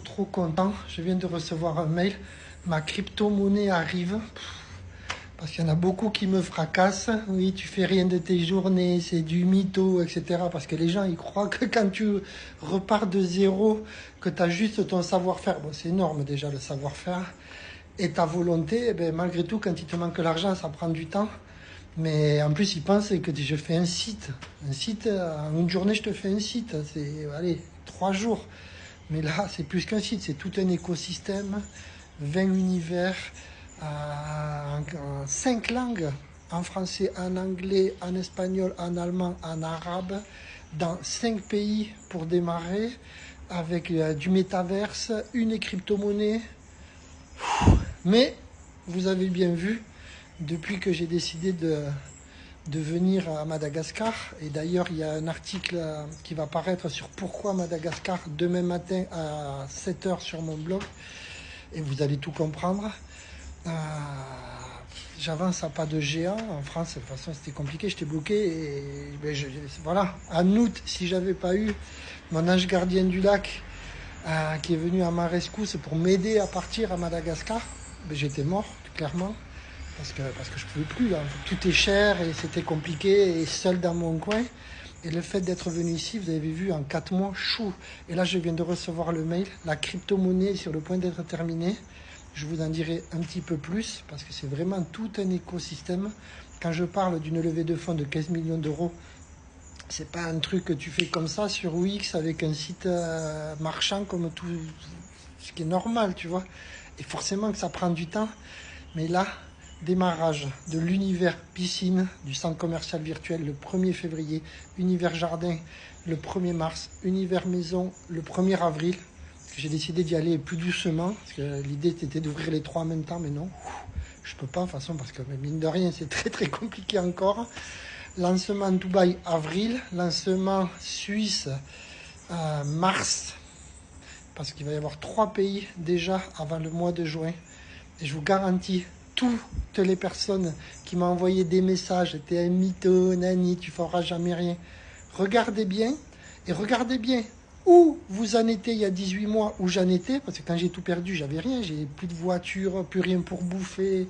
trop content. Je viens de recevoir un mail. Ma crypto-monnaie arrive. Parce qu'il y en a beaucoup qui me fracassent. Oui, tu fais rien de tes journées, c'est du mytho, etc. Parce que les gens, ils croient que quand tu repars de zéro, que tu as juste ton savoir-faire. Bon, c'est énorme déjà le savoir-faire. Et ta volonté, eh ben, malgré tout, quand il te manque l'argent, ça prend du temps. Mais en plus, ils pensent que je fais un site. Un site, en une journée, je te fais un site. C'est, allez, 3 jours. Mais là, c'est plus qu'un site, c'est tout un écosystème, 20 univers, en 5 langues, en français, en anglais, en espagnol, en allemand, en arabe, dans 5 pays pour démarrer, avec du métaverse, une crypto-monnaie. Mais, vous avez bien vu, depuis que j'ai décidé de venir à Madagascar, et d'ailleurs il y a un article qui va paraître sur pourquoi Madagascar demain matin à 7 h sur mon blog, et vous allez tout comprendre. J'avance à pas de géant. En France, de toute façon, c'était compliqué, j'étais bloqué. Et ben, voilà, en août, si j'avais pas eu mon ange gardien du lac qui est venu à ma rescousse pour m'aider à partir à Madagascar, ben, j'étais mort, clairement. Parce que je ne pouvais plus, là. Tout est cher et c'était compliqué et seul dans mon coin. Et le fait d'être venu ici, vous avez vu, en 4 mois, chou. Et là, je viens de recevoir le mail. La crypto-monnaie est sur le point d'être terminée. Je vous en dirai un petit peu plus parce que c'est vraiment tout un écosystème. Quand je parle d'une levée de fonds de 15 millions d'euros, c'est pas un truc que tu fais comme ça sur Wix avec un site marchand comme tout ce qui est normal, tu vois. Et forcément que ça prend du temps. Mais là, démarrage de l'univers piscine du centre commercial virtuel le 1er février, univers jardin le 1er mars, univers maison le 1er avril. J'ai décidé d'y aller plus doucement, parce que l'idée était d'ouvrir les 3 en même temps, mais non, je peux pas de toute façon, parce que mine de rien, c'est très compliqué encore. Lancement Dubaï avril, lancement Suisse mars, parce qu'il va y avoir 3 pays déjà avant le mois de juin. Et je vous garantis, toutes les personnes qui m'ont envoyé des messages, t'es un mytho, nani, tu feras jamais rien. Regardez bien, et regardez bien où vous en étiez il y a 18 mois, où j'en étais, parce que quand j'ai tout perdu, j'avais rien, j'ai plus de voiture, plus rien pour bouffer,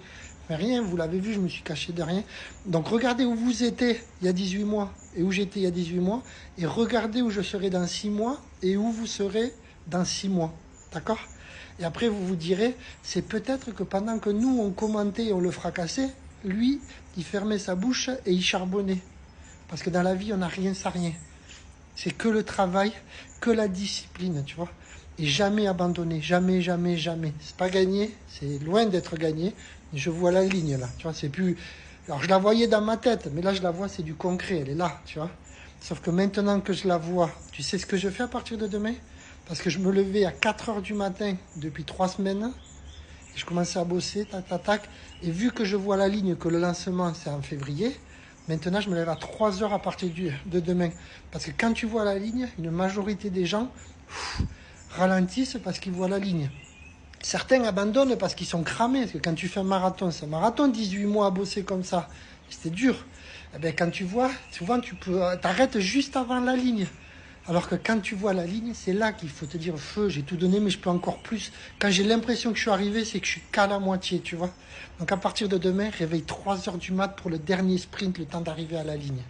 rien, vous l'avez vu, je me suis caché de rien. Donc regardez où vous étiez il y a 18 mois, et où j'étais il y a 18 mois, et regardez où je serai dans 6 mois, et où vous serez dans 6 mois, d'accord ? Et après, vous vous direz, c'est peut-être que pendant que nous, on commentait et on le fracassait, lui, il fermait sa bouche et il charbonnait. Parce que dans la vie, on n'a rien sans rien. C'est que le travail, que la discipline, tu vois. Et jamais abandonner, jamais. C'est pas gagné, c'est loin d'être gagné. Je vois la ligne là, tu vois, c'est plus... Alors je la voyais dans ma tête, mais là je la vois, c'est du concret, elle est là, tu vois. Sauf que maintenant que je la vois, tu sais ce que je fais à partir de demain ? Parce que je me levais à 4 h du matin depuis 3 semaines. Et je commençais à bosser, tac. Et vu que je vois la ligne, que le lancement c'est en février, maintenant je me lève à 3 h à partir de demain. Parce que quand tu vois la ligne, une majorité des gens ralentissent parce qu'ils voient la ligne. Certains abandonnent parce qu'ils sont cramés. Parce que quand tu fais un marathon, c'est un marathon, 18 mois à bosser comme ça. C'était dur. Et bien, quand tu vois, souvent tu t'arrêtes juste avant la ligne. Alors que quand tu vois la ligne, c'est là qu'il faut te dire, feu, j'ai tout donné, mais je peux encore plus. Quand j'ai l'impression que je suis arrivé, c'est que je suis qu'à la moitié, tu vois. Donc à partir de demain, réveille 3 h du mat pour le dernier sprint, le temps d'arriver à la ligne.